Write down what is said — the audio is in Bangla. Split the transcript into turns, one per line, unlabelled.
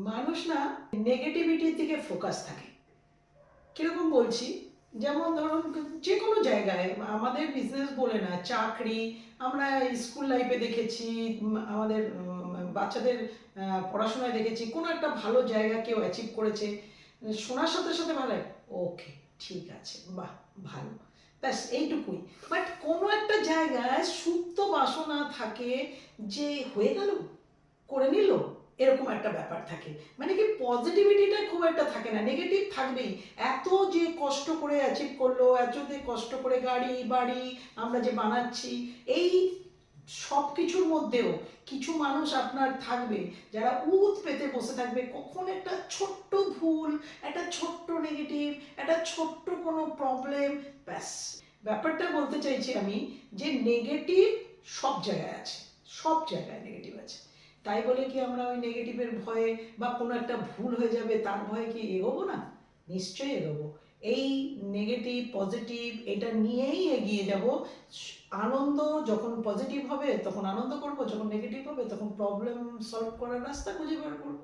মানুষ না নেগেটিভিটির দিকে ফোকাস থাকে। কিরকম বলছি, যেমন ধরুন যে কোনো জায়গায় আমাদের বিজনেস বলে না, চাকরি, আমরা স্কুল লাইফে দেখেছি, আমাদের বাচ্চাদের পড়াশোনায় দেখেছি কোনো একটা ভালো জায়গা কেউ অ্যাচিভ করেছে, শোনার সাথে সাথে ভালো লাগে, ওকে ঠিক আছে, বাহ, ভালো, ব্যাস এইটুকুই। বাট কোনো একটা জায়গায় সুপ্ত বাসনা থাকে যে হয়ে গেল, করে নিল, এরকম একটা ব্যাপার থাকে। মানে কি পজিটিভিটিটা খুব একটা থাকে না, নেগেটিভ থাকবেই। এত যে কষ্ট করে অ্যাচিভ করলো, এত যে কষ্ট করে গাড়ি বাড়ি আমরা যে বানাচ্ছি, এই সব কিছুর মধ্যেও কিছু মানুষ আপনার থাকবে যারা উত পেতে বসে থাকবে, কখন একটা ছোট্ট ভুল, একটা ছোট্ট নেগেটিভ, একটা ছোট্ট কোনো প্রবলেম, ব্যাস। ব্যাপারটা বলতে চাইছি আমি যে নেগেটিভ সব জায়গায় আছে, সব জায়গায় নেগেটিভ আছে। তাই বলে কি আমরা ওই নেগেটিভের ভয়ে বা কোনো একটা ভুল হয়ে যাবে তার ভয়ে কি এগোবো না? নিশ্চয়ই এগোবো। এই নেগেটিভ পজিটিভ এটা নিয়েই এগিয়ে যাব। আনন্দ যখন পজিটিভ হবে তখন আনন্দ করব, যখন নেগেটিভ হবে তখন প্রবলেম সলভ করার রাস্তা খুঁজে বার করবো।